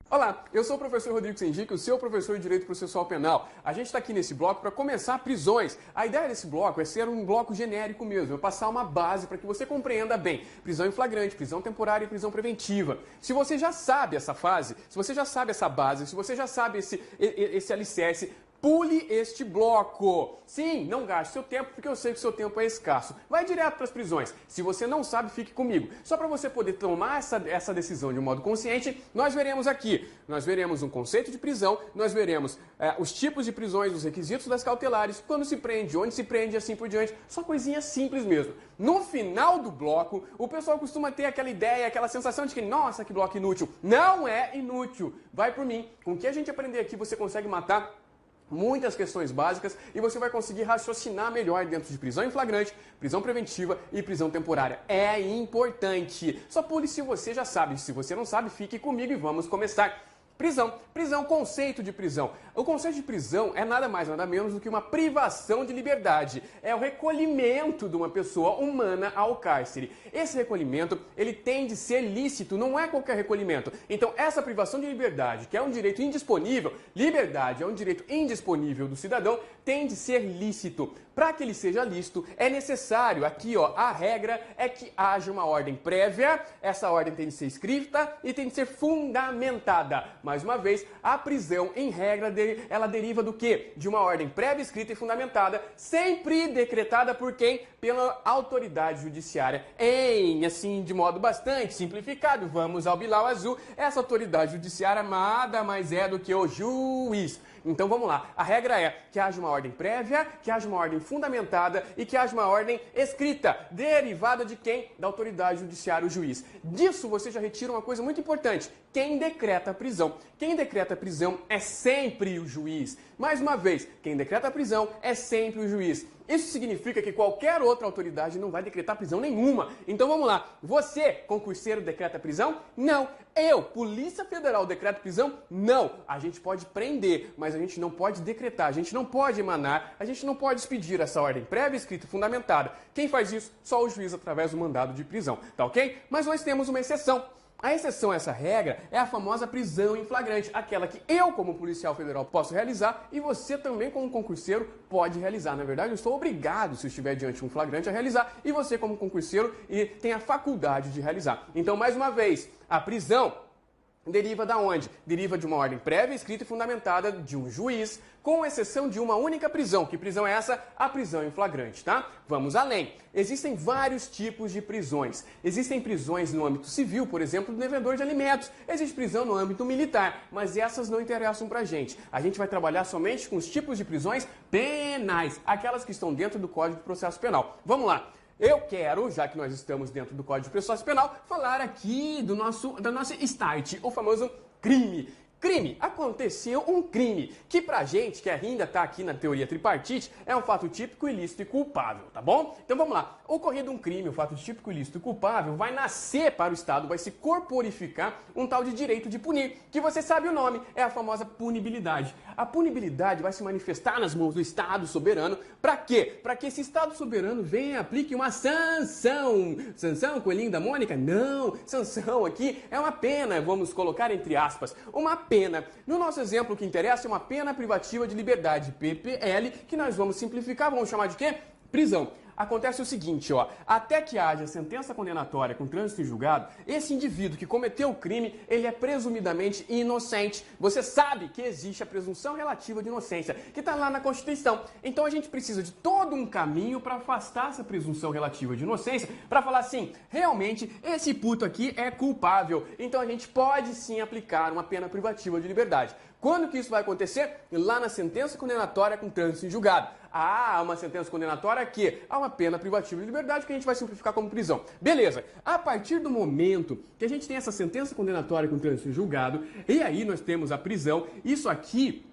Olá, eu sou o professor Rodrigo Sendic, o seu professor de Direito Processual Penal. A gente está aqui nesse bloco para começar prisões. A ideia desse bloco é ser um bloco genérico mesmo, é passar uma base para que você compreenda bem prisão em flagrante, prisão temporária e prisão preventiva. Se você já sabe essa fase, se você já sabe essa base, se você já sabe esse alicerce, pule este bloco. Sim, não gaste seu tempo, porque eu sei que o seu tempo é escasso. Vai direto para as prisões. Se você não sabe, fique comigo. Só para você poder tomar essa decisão de um modo consciente, nós veremos aqui. Nós veremos um conceito de prisão, nós veremos os tipos de prisões, os requisitos das cautelares, quando se prende, onde se prende e assim por diante. Só coisinha simples mesmo. No final do bloco, o pessoal costuma ter aquela ideia, aquela sensação de que, nossa, que bloco inútil. Não é inútil. Vai por mim. Com o que a gente aprender aqui, você consegue matar muitas questões básicas e você vai conseguir raciocinar melhor dentro de prisão em flagrante, prisão preventiva e prisão temporária. É importante. Só pule se você já sabe. Se você não sabe, fique comigo e vamos começar. Prisão, conceito de prisão. O conceito de prisão é nada mais, nada menos do que uma privação de liberdade. É o recolhimento de uma pessoa humana ao cárcere. Esse recolhimento, ele tem de ser lícito, não é qualquer recolhimento. Então, essa privação de liberdade, que é um direito indisponível, liberdade é um direito indisponível do cidadão, tem de ser lícito. Para que ele seja lícito, é necessário, aqui ó, a regra é que haja uma ordem prévia, essa ordem tem de ser escrita e tem de ser fundamentada. Mais uma vez, a prisão, em regra, ela deriva do quê? De uma ordem prévia, escrita e fundamentada, sempre decretada por quem? Pela autoridade judiciária. Assim, de modo bastante simplificado, vamos ao Bilal Azul, essa autoridade judiciária nada mais é do que o juiz. Então vamos lá, a regra é que haja uma ordem prévia, que haja uma ordem fundamentada e que haja uma ordem escrita, derivada de quem? Da autoridade judiciária, o juiz. Disso você já retira uma coisa muito importante, quem decreta a prisão. Quem decreta a prisão é sempre o juiz. Mais uma vez, quem decreta a prisão é sempre o juiz. Isso significa que qualquer outra autoridade não vai decretar prisão nenhuma. Então vamos lá, você, concurseiro, decreta prisão? Não. Eu, Polícia Federal, decreto prisão? Não. A gente pode prender, mas a gente não pode decretar, a gente não pode emanar, a gente não pode expedir essa ordem prévia, escrita e fundamentada. Quem faz isso? Só o juiz através do mandado de prisão, tá ok? Mas nós temos uma exceção. A exceção a essa regra é a famosa prisão em flagrante, aquela que eu, como policial federal, posso realizar e você também, como concurseiro, pode realizar. Na verdade, eu estou obrigado, se estiver diante de um flagrante, a realizar e você, como concurseiro, tem a faculdade de realizar. Então, mais uma vez, a prisão deriva da onde? Deriva de uma ordem prévia, escrita e fundamentada de um juiz, com exceção de uma única prisão. Que prisão é essa? A prisão em flagrante, tá? Vamos além. Existem vários tipos de prisões. Existem prisões no âmbito civil, por exemplo, do devedor de alimentos. Existe prisão no âmbito militar, mas essas não interessam pra gente. A gente vai trabalhar somente com os tipos de prisões penais, aquelas que estão dentro do Código de Processo Penal. Vamos lá. Eu quero, já que nós estamos dentro do Código de Processo Penal, falar aqui da nossa start, o famoso crime. Crime. Aconteceu um crime, que pra gente, que ainda tá aqui na teoria tripartite, é um fato típico, ilícito e culpável, tá bom? Então vamos lá. Ocorrido um crime, o fato típico, ilícito e culpável, vai nascer para o Estado, vai se corporificar um tal de direito de punir, que você sabe o nome, é a famosa punibilidade. A punibilidade vai se manifestar nas mãos do Estado soberano, pra quê? Pra que esse Estado soberano venha e aplique uma sanção. Sanção, coelhinho da Mônica? Não, sanção aqui é uma pena, vamos colocar entre aspas, uma pena. No nosso exemplo, o que interessa é uma pena privativa de liberdade, PPL, que nós vamos simplificar, vamos chamar de quê? Prisão. Acontece o seguinte, ó, até que haja sentença condenatória com trânsito em julgado, esse indivíduo que cometeu o crime, ele é presumidamente inocente. Você sabe que existe a presunção relativa de inocência, que está lá na Constituição. Então a gente precisa de todo um caminho para afastar essa presunção relativa de inocência, para falar assim, realmente esse puto aqui é culpável. Então a gente pode sim aplicar uma pena privativa de liberdade. Quando que isso vai acontecer? Lá na sentença condenatória com trânsito em julgado. Ah, uma sentença condenatória aqui. Há uma pena privativa de liberdade que a gente vai simplificar como prisão. Beleza. A partir do momento que a gente tem essa sentença condenatória com trânsito em julgado, e aí nós temos a prisão, isso aqui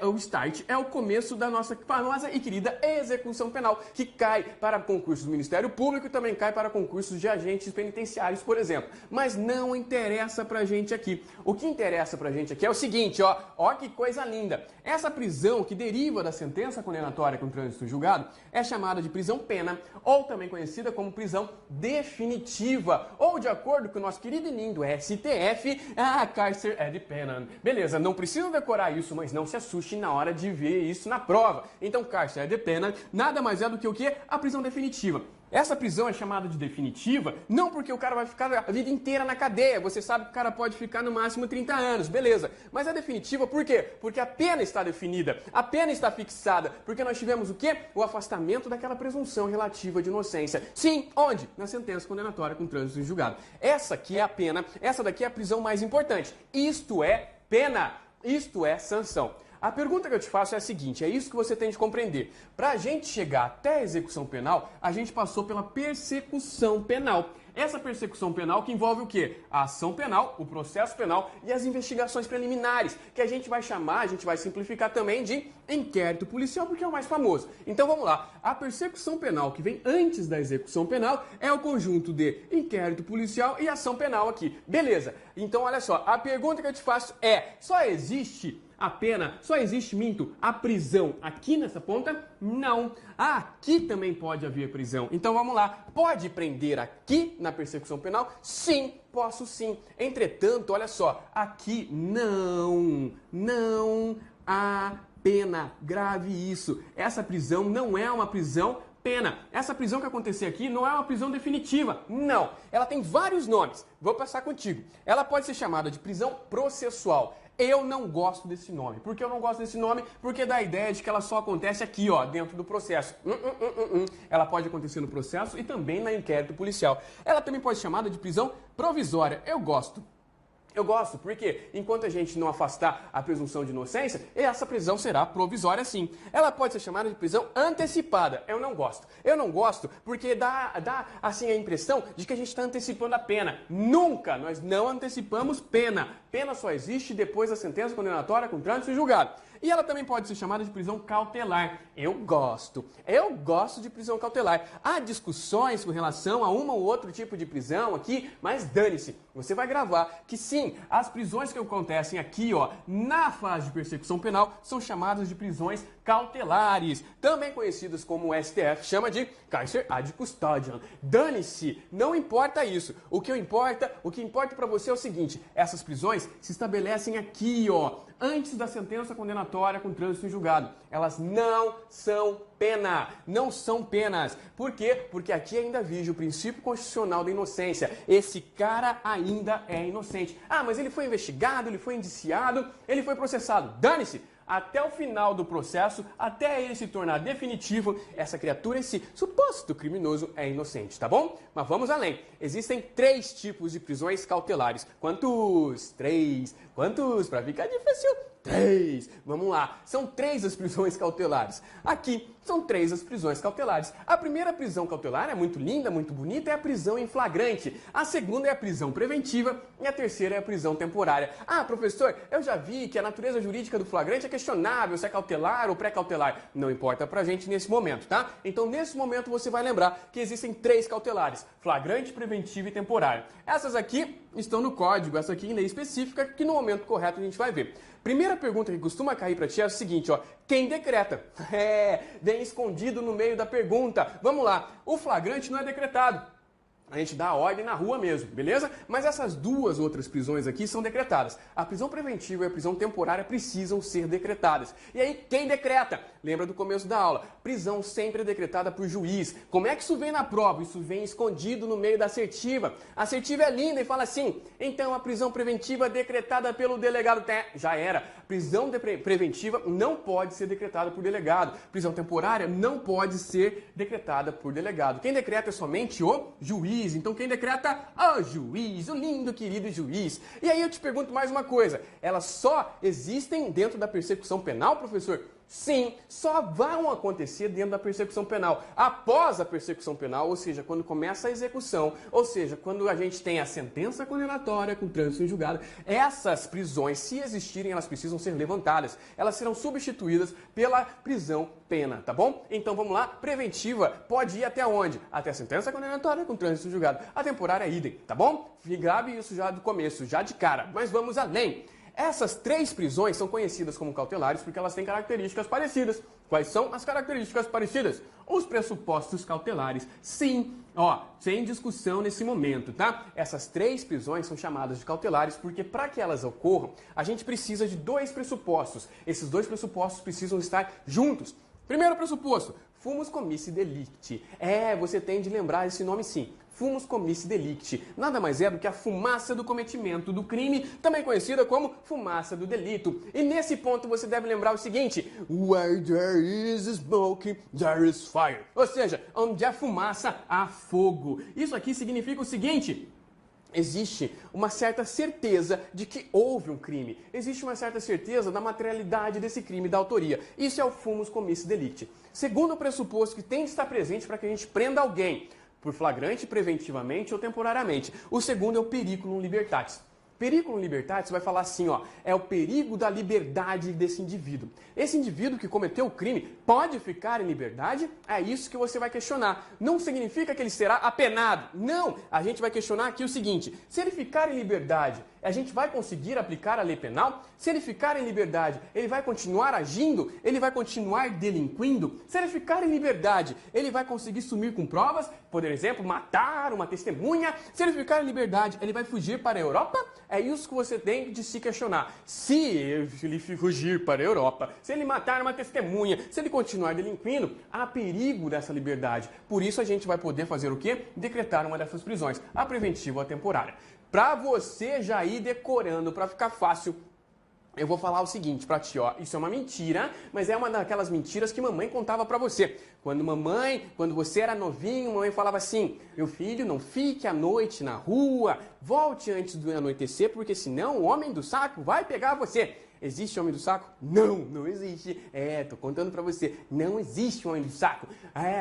o start, é o começo da nossa famosa e querida execução penal, que cai para concursos do Ministério Público e também cai para concursos de agentes penitenciários, por exemplo. Mas não interessa pra gente aqui. O que interessa pra gente aqui é o seguinte, ó que coisa linda. Essa prisão que deriva da sentença condenatória com trânsito julgado é chamada de prisão pena, ou também conhecida como prisão definitiva, ou de acordo com o nosso querido e lindo STF, cárcere ad penam. Beleza, não precisa decorar isso, mas não se assuste na hora de ver isso na prova. Então, cárcere ad penam nada mais é do que o quê? A prisão definitiva. Essa prisão é chamada de definitiva não porque o cara vai ficar a vida inteira na cadeia. Você sabe que o cara pode ficar no máximo 30 anos, beleza. Mas é definitiva por quê? Porque a pena está definida, a pena está fixada, porque nós tivemos o quê? O afastamento daquela presunção relativa de inocência. Sim, onde? Na sentença condenatória com trânsito em julgado. Essa aqui é a pena, essa daqui é a prisão mais importante. Isto é pena. Isto é sanção. A pergunta que eu te faço é a seguinte, é isso que você tem de compreender. Para a gente chegar até a execução penal, a gente passou pela persecução penal. Essa persecução penal que envolve o quê? A ação penal, o processo penal e as investigações preliminares, que a gente vai chamar, a gente vai simplificar também de inquérito policial, porque é o mais famoso. Então vamos lá. A persecução penal que vem antes da execução penal é o conjunto de inquérito policial e ação penal aqui. Beleza. Então olha só, a pergunta que eu te faço é, só existe a pena, só existe, a prisão aqui nessa ponta? Não. Aqui também pode haver prisão. Então vamos lá. Pode prender aqui na persecução penal? Sim, posso sim. Entretanto, olha só, aqui não há pena. Grave isso. Essa prisão não é uma prisão pena. Essa prisão que acontecer aqui não é uma prisão definitiva. Não. Ela tem vários nomes. Vou passar contigo. Ela pode ser chamada de prisão processual. Eu não gosto desse nome. Por que eu não gosto desse nome? Porque dá a ideia de que ela só acontece aqui, dentro do processo. Ela pode acontecer no processo e também no inquérito policial. Ela também pode ser chamada de prisão provisória. Eu gosto. Eu gosto, porque enquanto a gente não afastar a presunção de inocência, essa prisão será provisória sim. Ela pode ser chamada de prisão antecipada. Eu não gosto. Eu não gosto porque dá assim a impressão de que a gente está antecipando a pena. Nunca! Nós não antecipamos pena. Pena só existe depois da sentença condenatória com trânsito julgado. E ela também pode ser chamada de prisão cautelar. Eu gosto de prisão cautelar. Há discussões com relação a uma ou outro tipo de prisão aqui, mas dane-se. Você vai gravar que sim, as prisões que acontecem aqui, na fase de persecução penal, são chamadas de prisões cautelares, também conhecidas como o STF chama de cárcere ad custodiam. Dane-se, não importa isso. O que importa para você é o seguinte, essas prisões se estabelecem aqui, antes da sentença condenatória com trânsito em julgado. Elas não são pena, não são penas. Por quê? Porque aqui ainda vige o princípio constitucional da inocência. Esse cara ainda é inocente. Mas ele foi investigado, ele foi indiciado, ele foi processado. Dane-se! Até o final do processo, até ele se tornar definitivo, essa criatura, esse suposto criminoso, é inocente, tá bom? Mas vamos além. Existem 3 tipos de prisões cautelares. Quantos? 3. Quantos? Pra ficar difícil. 3. Vamos lá. São 3 as prisões cautelares. Aqui são 3 as prisões cautelares. A primeira prisão cautelar é muito linda, muito bonita, é a prisão em flagrante. A segunda é a prisão preventiva e a terceira é a prisão temporária. Professor, eu já vi que a natureza jurídica do flagrante é questionável, se é cautelar ou pré-cautelar. Não importa pra gente nesse momento, tá? Então, nesse momento, você vai lembrar que existem 3 cautelares: flagrante, preventivo e temporário. Essas aqui estão no código, essa aqui em lei específica, que no momento correto a gente vai ver. Primeira pergunta que costuma cair para ti é a seguinte, quem decreta? Vem escondido no meio da pergunta. Vamos lá, o flagrante não é decretado. A gente dá a ordem na rua mesmo, beleza? Mas essas 2 outras prisões aqui são decretadas. A prisão preventiva e a prisão temporária precisam ser decretadas. E aí, quem decreta? Lembra do começo da aula? Prisão sempre é decretada por juiz. Como é que isso vem na prova? Isso vem escondido no meio da assertiva. A assertiva é linda e fala assim, então a prisão preventiva decretada pelo delegado... Já era. Prisão preventiva não pode ser decretada por delegado. Prisão temporária não pode ser decretada por delegado. Quem decreta é somente o juiz. Então quem decreta? O juiz, o lindo, querido juiz. E aí eu te pergunto mais uma coisa, elas só existem dentro da persecução penal, professor? Sim, só vão acontecer dentro da persecução penal. Após a persecução penal, ou seja, quando começa a execução, ou seja, quando a gente tem a sentença condenatória com trânsito em julgado, essas prisões, se existirem, elas precisam ser levantadas. Elas serão substituídas pela prisão-pena, tá bom? Então vamos lá, preventiva pode ir até onde? Até a sentença condenatória com trânsito em julgado. A temporária é idem, tá bom? Grave isso já do começo, já de cara. Mas vamos além. Essas 3 prisões são conhecidas como cautelares porque elas têm características parecidas. Quais são as características parecidas? Os pressupostos cautelares. Sim, sem discussão nesse momento, tá? Essas 3 prisões são chamadas de cautelares porque para que elas ocorram, a gente precisa de 2 pressupostos. Esses 2 pressupostos precisam estar juntos. Primeiro pressuposto, fumus comissi delicti. Você tem de lembrar esse nome sim. Fumus comissi delicti. Nada mais é do que a fumaça do cometimento do crime, também conhecida como fumaça do delito. E nesse ponto você deve lembrar o seguinte: where there is smoke, there is fire. Ou seja, onde há fumaça, há fogo. Isso aqui significa o seguinte: existe uma certa certeza de que houve um crime. Existe uma certa certeza da materialidade desse crime, da autoria. Isso é o fumus comissi delicti. Segundo pressuposto que tem que estar presente para que a gente prenda alguém, por flagrante, preventivamente ou temporariamente. O segundo é o periculum libertatis. Periculum libertatis vai falar assim, é o perigo da liberdade desse indivíduo. Esse indivíduo que cometeu o crime pode ficar em liberdade? É isso que você vai questionar. Não significa que ele será apenado. Não! A gente vai questionar aqui o seguinte: se ele ficar em liberdade, a gente vai conseguir aplicar a lei penal? Se ele ficar em liberdade, ele vai continuar agindo? Ele vai continuar delinquindo? Se ele ficar em liberdade, ele vai conseguir sumir com provas? Por exemplo, matar uma testemunha? Se ele ficar em liberdade, ele vai fugir para a Europa? É isso que você tem de se questionar. Se ele fugir para a Europa, se ele matar uma testemunha, se ele continuar delinquindo, há perigo dessa liberdade. Por isso a gente vai poder fazer o quê? Decretar uma dessas prisões, a preventiva ou a temporária. Para você já ir decorando, para ficar fácil, eu vou falar o seguinte pra ti, isso é uma mentira, mas é uma daquelas mentiras que mamãe contava pra você. Quando você era novinho, mamãe falava assim: meu filho, não fique à noite na rua, volte antes do anoitecer, porque senão o homem do saco vai pegar você. Existe homem do saco? Não, não existe. Tô contando pra você, não existe homem do saco.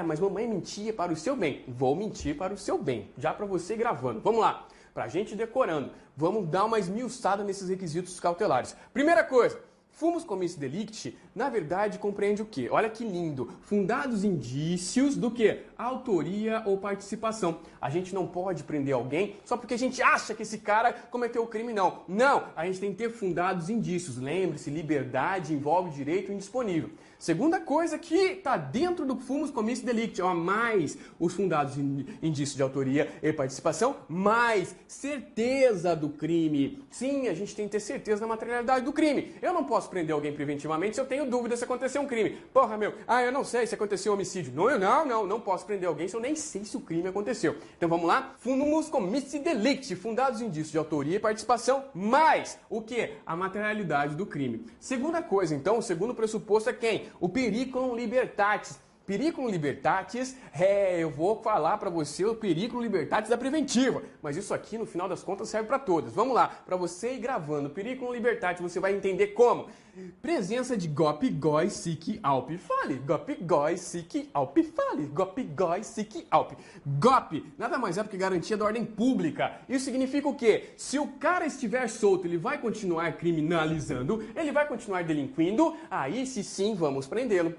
Mas mamãe mentia para o seu bem. Vou mentir para o seu bem, já pra você gravando. Vamos lá. Pra gente decorando, vamos dar uma esmiuçada nesses requisitos cautelares. Primeira coisa, fumus comissi delicti, na verdade, compreende o quê? Olha que lindo. Fundados indícios do quê? Autoria ou participação. A gente não pode prender alguém só porque a gente acha que esse cara cometeu o crime, não. Não, a gente tem que ter fundados indícios. Lembre-se, liberdade envolve direito indisponível. Segunda coisa que está dentro do fumus comissi delicti, mais os fundados indícios de autoria e participação, mais certeza do crime. Sim, a gente tem que ter certeza da materialidade do crime. Eu não posso prender alguém preventivamente se eu tenho dúvida se aconteceu um crime. Porra, eu não sei se aconteceu um homicídio. Não posso prender alguém se eu nem sei se o crime aconteceu. Então vamos lá? Fumus comissi delicti, fundados indícios de autoria e participação, mais o que? A materialidade do crime. Segunda coisa, então, o segundo pressuposto é quem? O periculum libertatis. Periculum libertatis, eu vou falar para você o periculum libertatis da preventiva, mas isso aqui no final das contas serve para todas. Vamos lá, para você ir gravando periculum libertatis, você vai entender como. Presença de gop goi sic alp fale, gop goi sic alp fale, gop goi sic alp. Gop nada mais é do que garantia da ordem pública. Isso significa o quê? Se o cara estiver solto, ele vai continuar criminalizando, ele vai continuar delinquindo, aí sim vamos prendê-lo.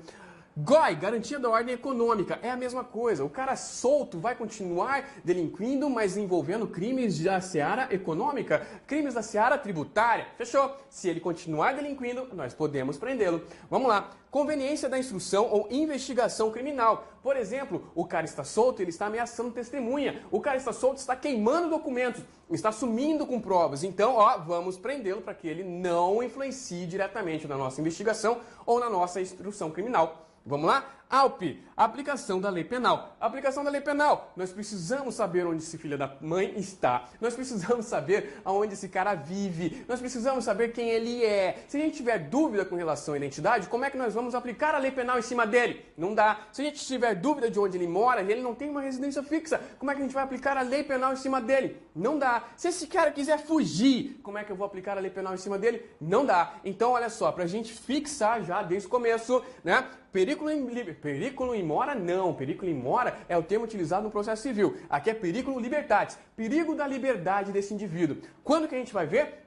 GOI, garantia da ordem econômica, é a mesma coisa. O cara solto vai continuar delinquindo, mas envolvendo crimes da seara econômica, crimes da seara tributária. Fechou? Se ele continuar delinquindo, nós podemos prendê-lo. Vamos lá. Conveniência da instrução ou investigação criminal. Por exemplo, o cara está solto, ele está ameaçando testemunha. O cara está solto, está queimando documentos, está sumindo com provas. Então, vamos prendê-lo para que ele não influencie diretamente na nossa investigação ou na nossa instrução criminal. Vamos lá? ALP, aplicação da lei penal. Aplicação da lei penal, nós precisamos saber onde esse filho da mãe está. Nós precisamos saber aonde esse cara vive. Nós precisamos saber quem ele é. Se a gente tiver dúvida com relação à identidade, como é que nós vamos aplicar a lei penal em cima dele? Não dá. Se a gente tiver dúvida de onde ele mora e ele não tem uma residência fixa, como é que a gente vai aplicar a lei penal em cima dele? Não dá. Se esse cara quiser fugir, como é que eu vou aplicar a lei penal em cima dele? Não dá. Então, olha só, pra gente fixar já desde o começo, né? Perigo em mora não. Perigo em mora é o termo utilizado no processo civil. Aqui é perigo libertatis, perigo da liberdade desse indivíduo. Quando que a gente vai ver?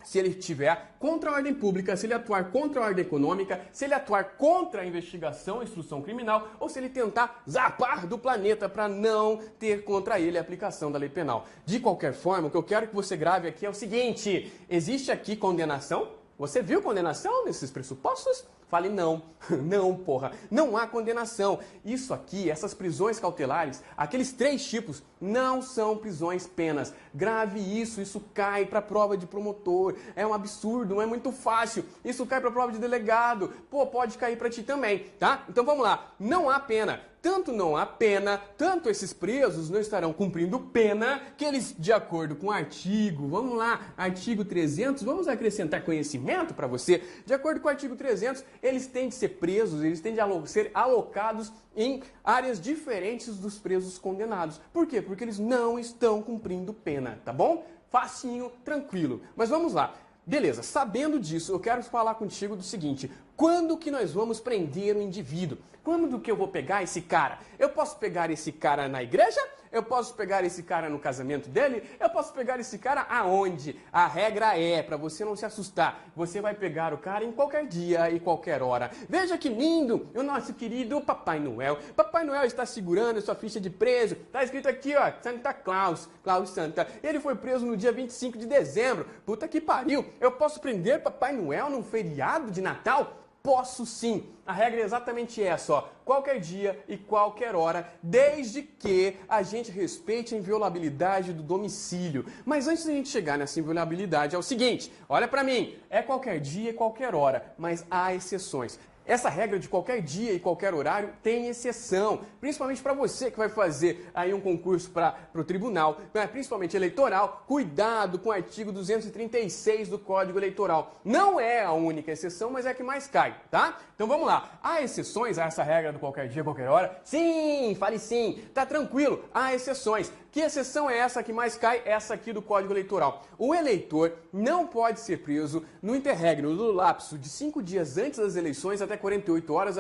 Se ele estiver contra a ordem pública, se ele atuar contra a ordem econômica, se ele atuar contra a investigação e instrução criminal, ou se ele tentar zapar do planeta para não ter contra ele a aplicação da lei penal. De qualquer forma, o que eu quero que você grave aqui é o seguinte: existe aqui condenação? Você viu condenação nesses pressupostos? Fale não. Não, porra. Não há condenação. Isso aqui, essas prisões cautelares, aqueles 3 tipos, não são prisões penas. Grave isso, isso cai para prova de promotor. É um absurdo, não é muito fácil. Isso cai para prova de delegado. Pô, pode cair para ti também, tá? Então vamos lá. Não há pena. Tanto não há pena, tanto esses presos não estarão cumprindo pena, que eles, de acordo com o artigo, vamos lá, artigo 300, vamos acrescentar conhecimento para você. De acordo com o artigo 300, eles têm de ser presos, eles têm de ser alocados em áreas diferentes dos presos condenados. Por quê? Porque eles não estão cumprindo pena, tá bom? Facinho, tranquilo. Mas vamos lá. Beleza, sabendo disso, eu quero falar contigo do seguinte: quando que nós vamos prender o indivíduo? Quando que eu vou pegar esse cara? Eu posso pegar esse cara na igreja? Eu posso pegar esse cara no casamento dele? Eu posso pegar esse cara aonde? A regra é, para você não se assustar, você vai pegar o cara em qualquer dia e qualquer hora. Veja que lindo, o nosso querido Papai Noel. Papai Noel está segurando a sua ficha de preso. Está escrito aqui, ó, Santa Claus, Claus Santa. Ele foi preso no dia 25 de dezembro. Puta que pariu, eu posso prender Papai Noel num feriado de Natal? Posso sim. A regra é exatamente essa, ó. Qualquer dia e qualquer hora, desde que a gente respeite a inviolabilidade do domicílio. Mas antes de a gente chegar nessa inviolabilidade, é o seguinte: olha pra mim, é qualquer dia e qualquer hora, mas há exceções. Essa regra de qualquer dia e qualquer horário tem exceção, principalmente para você que vai fazer aí um concurso para o tribunal, né? Principalmente eleitoral. Cuidado com o artigo 236 do Código Eleitoral. Não é a única exceção, mas é a que mais cai, tá? Então vamos lá. Há exceções a essa regra do qualquer dia, qualquer hora? Sim, fale sim. Tá tranquilo, há exceções. Que exceção é essa que mais cai? Essa aqui do Código Eleitoral. O eleitor não pode ser preso no interregno, no lapso de 5 dias antes das eleições até 48 horas,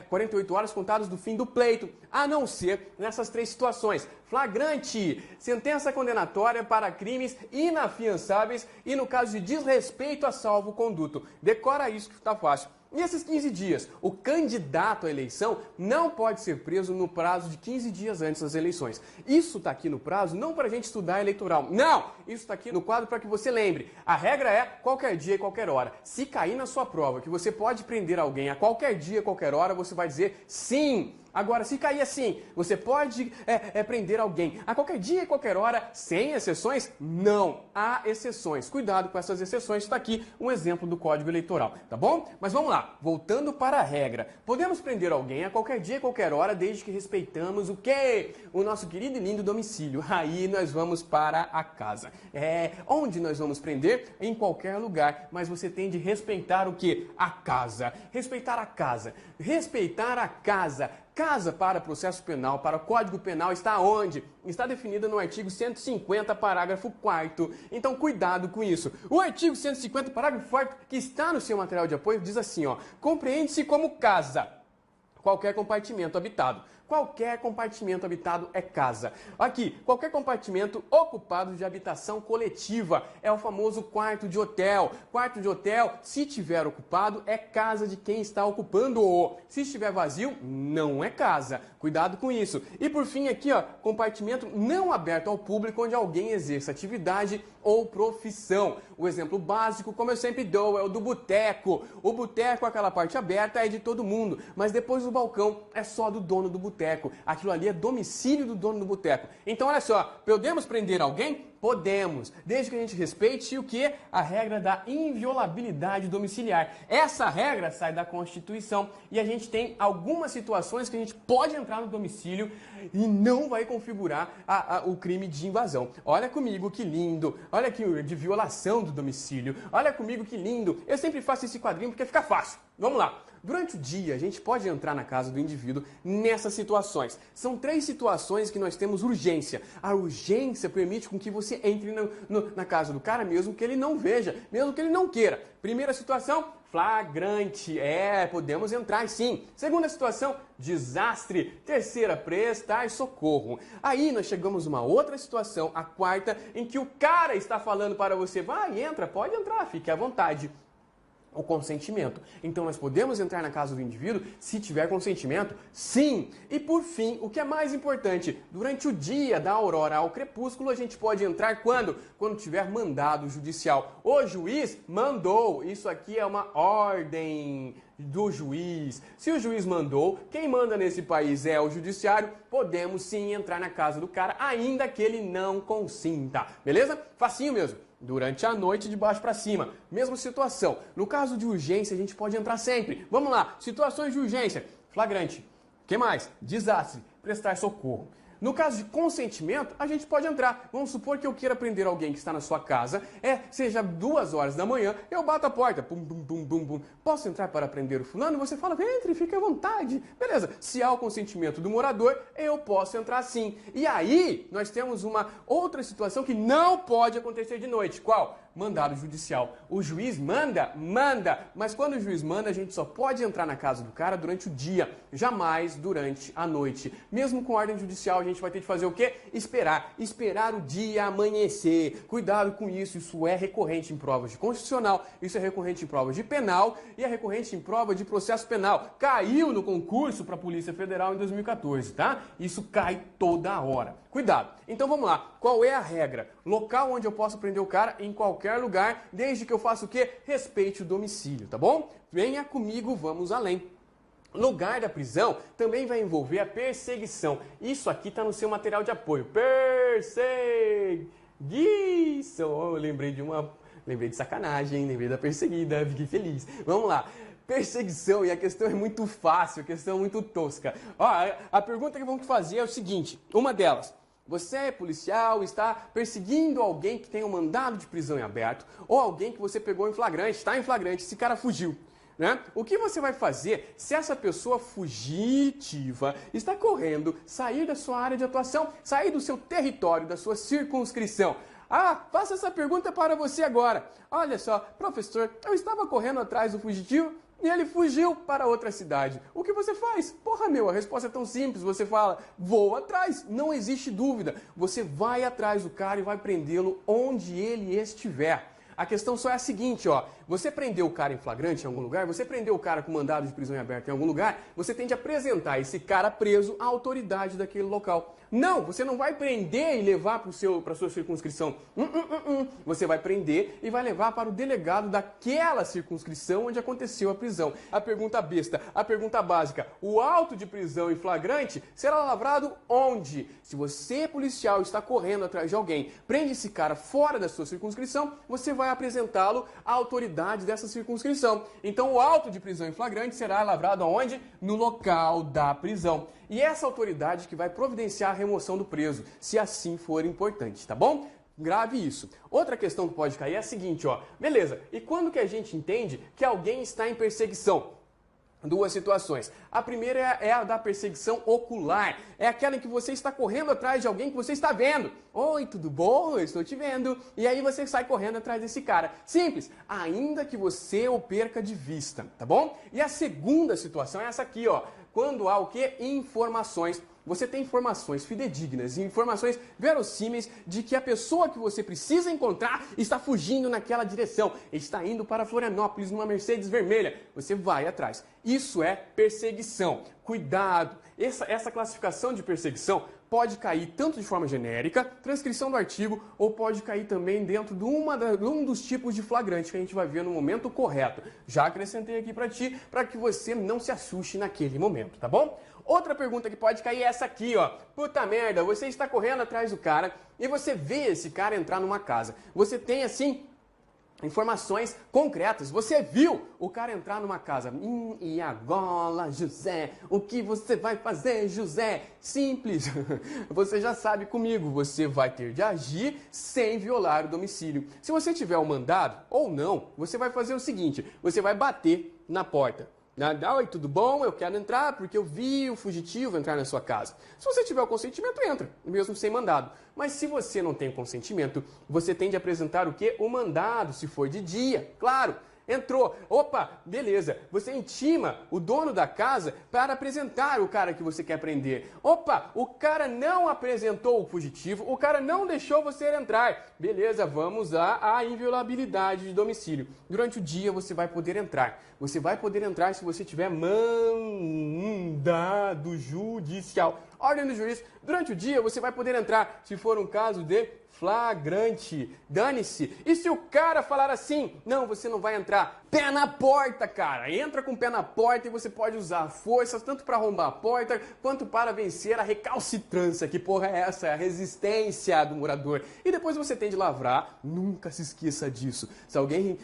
48 horas contadas do fim do pleito, a não ser nessas 3 situações: flagrante, sentença condenatória para crimes inafiançáveis e no caso de desrespeito a salvo-conduto. Decora isso que tá fácil. Nesses 15 dias, o candidato à eleição não pode ser preso no prazo de 15 dias antes das eleições. Isso está aqui no prazo não para a gente estudar eleitoral. Não! Isso está aqui no quadro para que você lembre. A regra é qualquer dia e qualquer hora. Se cair na sua prova que você pode prender alguém a qualquer dia e qualquer hora, você vai dizer sim. Agora, se cair assim, você pode prender alguém a qualquer dia e qualquer hora, sem exceções? Não, há exceções. Cuidado com essas exceções, está aqui um exemplo do Código Eleitoral, tá bom? Mas vamos lá, voltando para a regra. Podemos prender alguém a qualquer dia e qualquer hora, desde que respeitamos o quê? O nosso querido e lindo domicílio. Aí nós vamos para a casa. Onde nós vamos prender? Em qualquer lugar, mas você tem de respeitar o quê? A casa. Respeitar a casa. Respeitar a casa. Casa para processo penal, para o Código Penal, está onde? Está definida no artigo 150, parágrafo 4º. Então, cuidado com isso. O artigo 150, parágrafo 4º, que está no seu material de apoio, diz assim, ó: compreende-se como casa qualquer compartimento habitado. Qualquer compartimento habitado é casa. Aqui, qualquer compartimento ocupado de habitação coletiva é o famoso quarto de hotel. Quarto de hotel, se tiver ocupado, é casa de quem está ocupando-o. Se estiver vazio, não é casa. Cuidado com isso. E por fim aqui, ó, compartimento não aberto ao público onde alguém exerça atividade ou profissão. O exemplo básico, como eu sempre dou, é o do boteco. O boteco, aquela parte aberta, é de todo mundo, mas depois do balcão é só do dono do boteco. boteco. Aquilo ali é domicílio do dono do boteco. Então, olha só, podemos prender alguém? Podemos, desde que a gente respeite o que? A regra da inviolabilidade domiciliar. Essa regra sai da Constituição e a gente tem algumas situações que a gente pode entrar no domicílio e não vai configurar o crime de invasão. Olha comigo que lindo, olha aqui de violação do domicílio, olha comigo que lindo. Eu sempre faço esse quadrinho porque fica fácil. Vamos lá. Durante o dia, a gente pode entrar na casa do indivíduo nessas situações. São 3 situações que nós temos urgência. A urgência permite com que você entre na casa do cara mesmo que ele não veja, mesmo que ele não queira. Primeira situação, flagrante. Podemos entrar sim. Segunda situação, desastre. Terceira, prestar socorro. Aí nós chegamos a uma outra situação, a quarta, em que o cara está falando para você, vai, entra, pode entrar, fique à vontade. O consentimento. Então nós podemos entrar na casa do indivíduo se tiver consentimento? Sim! E por fim, o que é mais importante, durante o dia da aurora ao crepúsculo a gente pode entrar quando? Quando tiver mandado judicial. O juiz mandou, isso aqui é uma ordem do juiz. Se o juiz mandou, quem manda nesse país é o judiciário, podemos sim entrar na casa do cara, ainda que ele não consinta. Beleza? Facinho mesmo. Durante a noite, de baixo para cima. Mesma situação. No caso de urgência, a gente pode entrar sempre. Vamos lá. Situações de urgência. Flagrante. O que mais? Desastre. Prestar socorro. No caso de consentimento, a gente pode entrar. Vamos supor que eu queira prender alguém que está na sua casa, seja 2 horas da manhã, eu bato a porta, pum, pum, pum, pum, pum. Posso entrar para prender o fulano? Você fala, entre, fique à vontade. Beleza, se há o consentimento do morador, eu posso entrar sim. E aí, nós temos uma outra situação que não pode acontecer de noite. Qual? Mandado judicial. O juiz manda? Manda. Mas quando o juiz manda, a gente só pode entrar na casa do cara durante o dia, jamais durante a noite. Mesmo com ordem judicial, a gente vai ter que fazer o quê? Esperar. Esperar o dia amanhecer. Cuidado com isso, isso é recorrente em provas de constitucional, isso é recorrente em provas de penal e é recorrente em prova de processo penal. Caiu no concurso para a Polícia Federal em 2014, tá? Isso cai toda hora. Cuidado. Então vamos lá. Qual é a regra? Local onde eu posso prender o cara em qualquer lugar, desde que eu faça o quê? Respeite o domicílio, tá bom? Venha comigo, vamos além. Lugar da prisão também vai envolver a perseguição. Isso aqui está no seu material de apoio. Perseguição. Eu lembrei de sacanagem, lembrei da perseguida, fiquei feliz. Vamos lá. Perseguição, e a questão é muito fácil, a questão é muito tosca. A pergunta que vamos fazer é o seguinte, uma delas. Você é policial, está perseguindo alguém que tem um mandado de prisão em aberto, ou alguém que você pegou em flagrante, está em flagrante, esse cara fugiu. Né? O que você vai fazer se essa pessoa fugitiva está correndo, sair da sua área de atuação, sair do seu território, da sua circunscrição? Faço essa pergunta para você agora. Olha só, professor, eu estava correndo atrás do fugitivo e ele fugiu para outra cidade. O que você faz? A resposta é tão simples. Você fala, vou atrás. Não existe dúvida. Você vai atrás do cara e vai prendê-lo onde ele estiver. A questão só é a seguinte, você prendeu o cara em flagrante em algum lugar, você prendeu o cara com mandado de prisão em aberto em algum lugar, você tem de apresentar esse cara preso à autoridade daquele local. Não, você não vai prender e levar para a sua circunscrição. Você vai prender e vai levar para o delegado daquela circunscrição onde aconteceu a prisão. A pergunta besta, a pergunta básica, o auto de prisão em flagrante será lavrado onde? Se você, policial, está correndo atrás de alguém, prende esse cara fora da sua circunscrição, você vai apresentá-lo à autoridade dessa circunscrição. Então o auto de prisão em flagrante será lavrado aonde? No local da prisão. E essa autoridade que vai providenciar a remoção do preso, se assim for importante, tá bom? Grave isso. Outra questão que pode cair é a seguinte, beleza, e quando que a gente entende que alguém está em perseguição? Duas situações. A primeira é a da perseguição ocular. É aquela em que você está correndo atrás de alguém que você está vendo. Oi, tudo bom? Eu estou te vendo. E aí você sai correndo atrás desse cara. Simples. Ainda que você o perca de vista, tá bom? E a segunda situação é essa aqui, Quando há o quê? Informações. Você tem informações fidedignas e informações verossímeis de que a pessoa que você precisa encontrar está fugindo naquela direção, está indo para Florianópolis numa Mercedes vermelha. Você vai atrás. Isso é perseguição. Cuidado! Essa classificação de perseguição pode cair tanto de forma genérica, transcrição do artigo, ou pode cair também dentro de um dos tipos de flagrante que a gente vai ver no momento correto. Já acrescentei aqui para ti, para que você não se assuste naquele momento, tá bom? Outra pergunta que pode cair é essa aqui, ó. Puta merda, você está correndo atrás do cara e você vê esse cara entrar numa casa. Você tem, assim, informações concretas. Você viu o cara entrar numa casa. E agora, José? O que você vai fazer, José? Simples. Você já sabe comigo. Você vai ter de agir sem violar o domicílio. Se você tiver o mandado ou não, você vai fazer o seguinte. Você vai bater na porta. Oi, tudo bom? Eu quero entrar porque eu vi o fugitivo entrar na sua casa. Se você tiver o consentimento, entra, mesmo sem mandado. Mas se você não tem o consentimento, você tem de apresentar o quê? O mandado, se for de dia, claro. Entrou, opa, beleza, você intima o dono da casa para apresentar o cara que você quer prender. Opa, o cara não apresentou o fugitivo, o cara não deixou você entrar. Beleza, vamos à inviolabilidade de domicílio. Durante o dia você vai poder entrar. Você vai poder entrar se você tiver mandado judicial. Ordem do juiz. Durante o dia você vai poder entrar se for um caso de flagrante. Dane-se. E se o cara falar assim, não, você não vai entrar. Pé na porta, cara. Entra com o pé na porta e você pode usar forças tanto para arrombar a porta quanto para vencer a recalcitrância. Que porra é essa? É a resistência do morador. E depois você tem de lavrar. Nunca se esqueça disso. Se alguém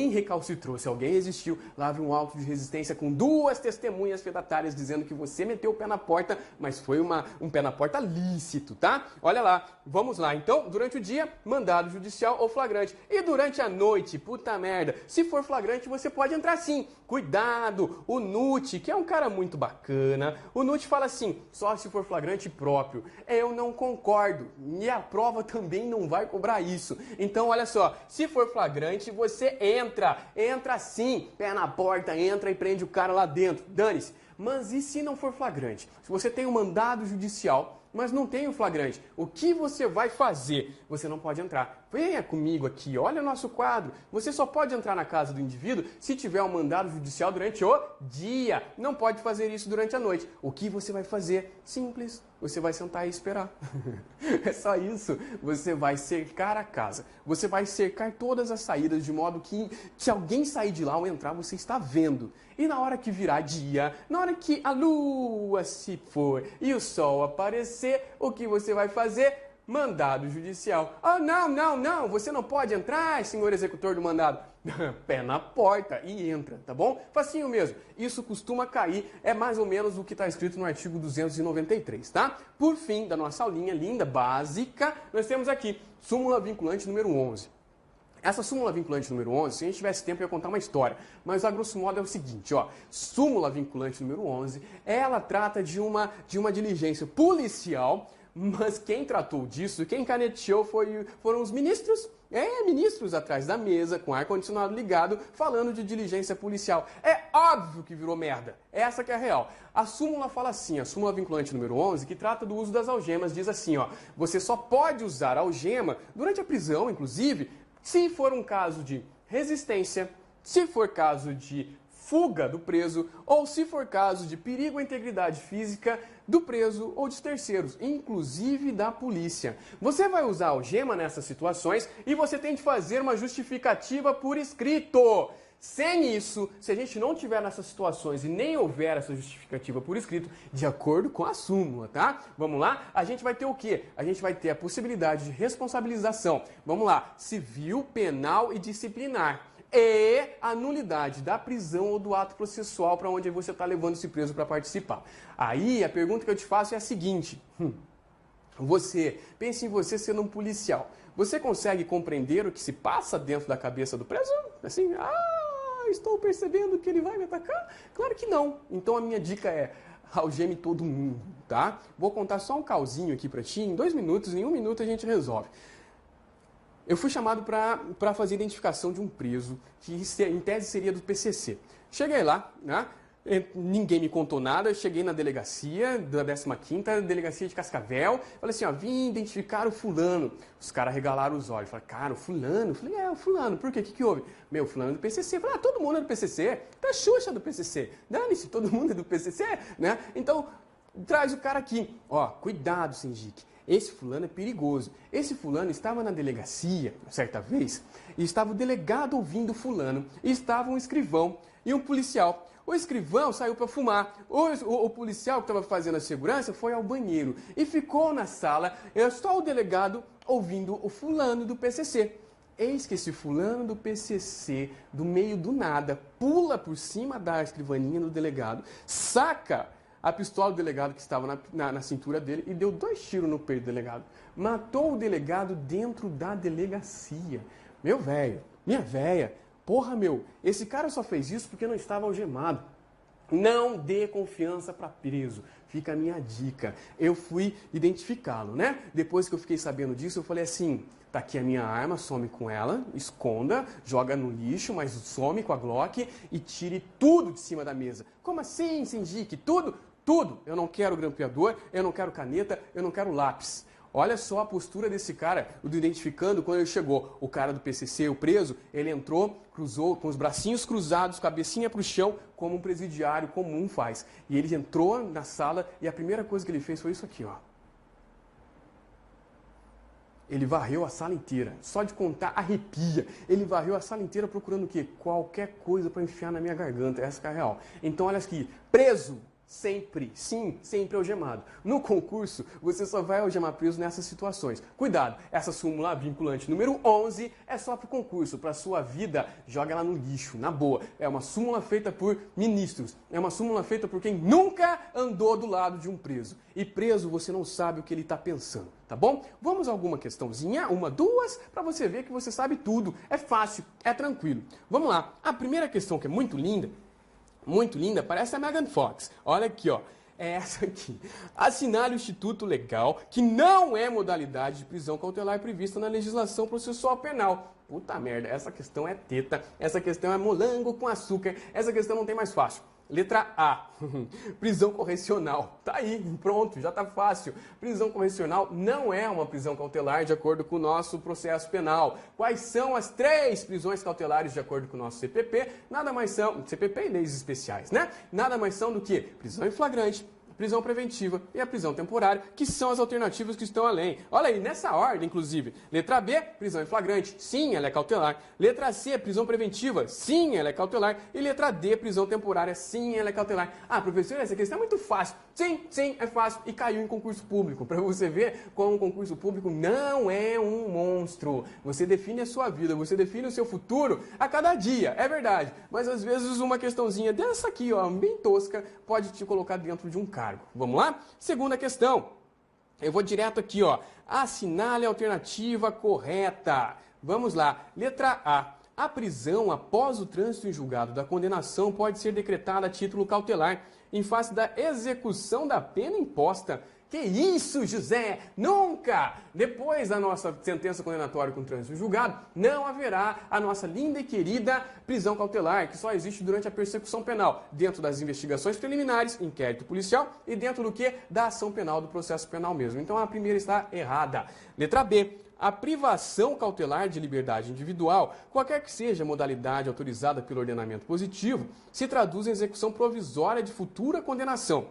recalcitrou, se alguém resistiu, lavre um auto de resistência com 2 testemunhas fedatárias dizendo que você meteu o pé na porta, mas foi um pé na porta lícito, tá? Olha lá. Vamos lá, então, durante o dia, mandado judicial ou flagrante. E durante a noite, puta merda, se for flagrante, você pode entrar sim. Cuidado, o Nute, que é um cara muito bacana, o Nute fala assim, só se for flagrante próprio. Eu não concordo, e a prova também não vai cobrar isso. Então, olha só, se for flagrante, você entra sim, pé na porta, entra e prende o cara lá dentro, dane-se. Mas e se não for flagrante? Se você tem um mandado judicial, mas não tem o flagrante, o que você vai fazer? Você não pode entrar. Venha comigo aqui, olha o nosso quadro. Você só pode entrar na casa do indivíduo se tiver um mandado judicial durante o dia. Não pode fazer isso durante a noite. O que você vai fazer? Simples. Você vai sentar e esperar. É só isso. Você vai cercar a casa. Você vai cercar todas as saídas de modo que se alguém sair de lá ou entrar, você está vendo. E na hora que virar dia, na hora que a lua se for e o sol aparecer, o que você vai fazer? Mandado judicial. Ah, não, você não pode entrar, senhor executor do mandado. Pé na porta e entra, tá bom? Facinho mesmo. Isso costuma cair, é mais ou menos o que está escrito no artigo 293, tá? Por fim, da nossa aulinha linda, básica, nós temos aqui súmula vinculante número 11. Essa súmula vinculante número 11, se a gente tivesse tempo, eu ia contar uma história. Mas a grosso modo é o seguinte, ó. Súmula vinculante número 11, ela trata de uma diligência policial, mas quem tratou disso, quem caneteou foram os ministros. Ministros atrás da mesa, com ar-condicionado ligado, falando de diligência policial. É óbvio que virou merda. Essa que é a real. A súmula fala assim, a súmula vinculante número 11, que trata do uso das algemas, diz assim, ó. Você só pode usar algema durante a prisão, inclusive, se for um caso de resistência, se for caso de fuga do preso ou se for caso de perigo à integridade física do preso ou de terceiros, inclusive da polícia. Você vai usar algema nessas situações e você tem de fazer uma justificativa por escrito. Sem isso, se a gente não tiver nessas situações e nem houver essa justificativa por escrito, de acordo com a súmula, tá? Vamos lá? A gente vai ter o quê? A gente vai ter a possibilidade de responsabilização. Vamos lá, civil, penal e disciplinar. E a nulidade da prisão ou do ato processual para onde você está levando esse preso para participar. Aí a pergunta que eu te faço é a seguinte. Pense em você sendo um policial. Você consegue compreender o que se passa dentro da cabeça do preso? Assim, estou percebendo que ele vai me atacar? Claro que não. Então a minha dica é algeme todo mundo, tá? Vou contar só um causinho aqui para ti. Em 2 minutos, em 1 minuto a gente resolve. Eu fui chamado para fazer a identificação de um preso que em tese seria do PCC. Cheguei lá, né? Ninguém me contou nada, cheguei na delegacia da 15ª, delegacia de Cascavel, falei assim, ó, vim identificar o fulano. Os caras regalaram os olhos, falaram, cara, o fulano? Eu falei, o fulano, por quê? O que houve? Meu, fulano é do PCC. Eu falei, todo mundo é do PCC, tá Xuxa do PCC. Dane-se, todo mundo é do PCC, né? Então, traz o cara aqui. Ó, cuidado, Senjic. Esse fulano é perigoso. Esse fulano estava na delegacia, certa vez, e estava o delegado ouvindo o fulano, e estava um escrivão e um policial. O escrivão saiu para fumar. O policial que estava fazendo a segurança foi ao banheiro e ficou na sala, só o delegado ouvindo o fulano do PCC. Eis que esse fulano do PCC, do meio do nada, pula por cima da escrivaninha do delegado, saca a pistola do delegado que estava na cintura dele e deu 2 tiros no peito do delegado. Matou o delegado dentro da delegacia. Meu velho, minha véia, porra, meu, esse cara só fez isso porque não estava algemado. Não dê confiança para preso. Fica a minha dica. Eu fui identificá-lo, né? Depois que eu fiquei sabendo disso, eu falei assim, tá aqui a minha arma, some com ela, esconda, joga no lixo, mas some com a Glock e tire tudo de cima da mesa. Como assim, Senjic? Tudo? Tudo. Eu não quero grampeador, eu não quero caneta, eu não quero lápis. Olha só a postura desse cara, do identificando quando ele chegou. O cara do PCC, o preso, ele entrou, cruzou com os bracinhos cruzados, cabecinha pro chão, como um presidiário comum faz. E ele entrou na sala e a primeira coisa que ele fez foi isso aqui, ó. Ele varreu a sala inteira. Só de contar, arrepia. Ele varreu a sala inteira procurando o quê? Qualquer coisa para enfiar na minha garganta. Essa que é a real. Então, olha aqui. Preso. Sempre, sim, sempre algemado. No concurso, você só vai algemar preso nessas situações. Cuidado, essa súmula vinculante número 11 é só para o concurso, para a sua vida, joga ela no lixo, na boa. É uma súmula feita por ministros, é uma súmula feita por quem nunca andou do lado de um preso. E preso, você não sabe o que ele está pensando, tá bom? Vamos a alguma questãozinha, uma, duas, para você ver que você sabe tudo. É fácil, é tranquilo. Vamos lá, a primeira questão que é muito linda, parece a Megan Fox. Olha aqui, ó. É essa aqui. Assinale o instituto legal que não é modalidade de prisão cautelar prevista na legislação processual penal. Puta merda, essa questão é teta, essa questão é molango com açúcar, essa questão não tem mais fácil. Letra A, prisão correcional. Tá aí, pronto, já tá fácil. Prisão correcional não é uma prisão cautelar de acordo com o nosso processo penal. Quais são as 3 prisões cautelares de acordo com o nosso CPP? Nada mais são, CPP e leis especiais, né? Nada mais são do que prisão em flagrante, prisão preventiva e a prisão temporária, que são as alternativas que estão além. Olha aí, nessa ordem, inclusive. Letra B, prisão em flagrante. Sim, ela é cautelar. Letra C, prisão preventiva. Sim, ela é cautelar. E letra D, prisão temporária. Sim, ela é cautelar. Ah, professor, essa questão é muito fácil. Sim, é fácil. E caiu em concurso público. Para você ver como um concurso público não é um monstro. Você define a sua vida, você define o seu futuro a cada dia. É verdade. Mas às vezes uma questãozinha dessa aqui, ó, bem tosca, pode te colocar dentro de um cargo. Vamos lá? Segunda questão. Eu vou direto aqui, ó. Assinale a alternativa correta. Vamos lá. Letra A. A prisão após o trânsito em julgado da condenação pode ser decretada a título cautelar em face da execução da pena imposta. Que isso, José? Nunca! Depois da nossa sentença condenatória com trânsito julgado, não haverá a nossa linda e querida prisão cautelar, que só existe durante a persecução penal, dentro das investigações preliminares, inquérito policial e dentro do que? Da ação penal, do processo penal mesmo. Então a primeira está errada. Letra B. A privação cautelar de liberdade individual, qualquer que seja a modalidade autorizada pelo ordenamento positivo, se traduz em execução provisória de futura condenação.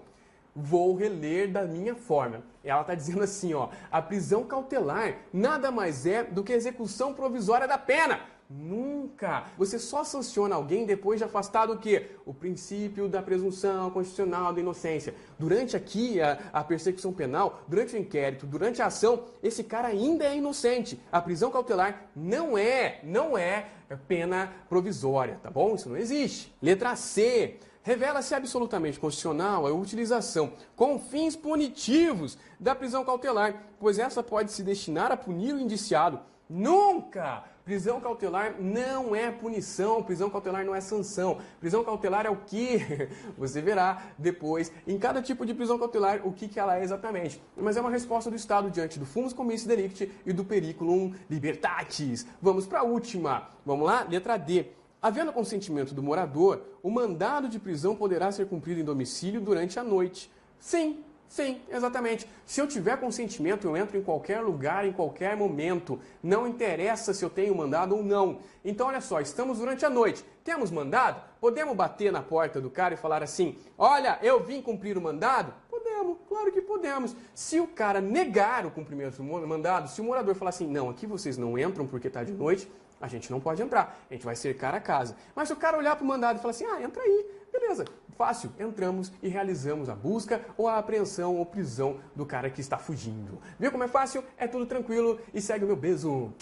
Vou reler da minha forma. Ela está dizendo assim, ó, a prisão cautelar nada mais é do que a execução provisória da pena. Nunca! Você só sanciona alguém depois de afastado o quê? O princípio da presunção constitucional da inocência. Durante aqui a persecução penal, durante o inquérito, durante a ação, esse cara ainda é inocente. A prisão cautelar não é pena provisória, tá bom? Isso não existe. Letra C. Revela-se absolutamente constitucional a utilização com fins punitivos da prisão cautelar, pois essa pode se destinar a punir o indiciado. Nunca! Prisão cautelar não é punição, prisão cautelar não é sanção. Prisão cautelar é o que? Você verá depois, em cada tipo de prisão cautelar, o que ela é exatamente. Mas é uma resposta do Estado diante do fumus commissi delicti e do periculum libertatis. Vamos para a última. Vamos lá? Letra D. Havendo consentimento do morador, o mandado de prisão poderá ser cumprido em domicílio durante a noite. Sim, exatamente. Se eu tiver consentimento, eu entro em qualquer lugar, em qualquer momento. Não interessa se eu tenho mandado ou não. Então, olha só, estamos durante a noite. Temos mandado? Podemos bater na porta do cara e falar assim, olha, eu vim cumprir o mandado? Podemos, claro que podemos. Se o cara negar o cumprimento do mandado, se o morador falar assim, não, aqui vocês não entram porque está de noite, a gente não pode entrar, a gente vai cercar a casa. Mas se o cara olhar para o mandado e falar assim, entra aí, beleza, fácil, entramos e realizamos a busca ou a apreensão ou prisão do cara que está fugindo. Viu como é fácil? É tudo tranquilo e segue o meu beijo.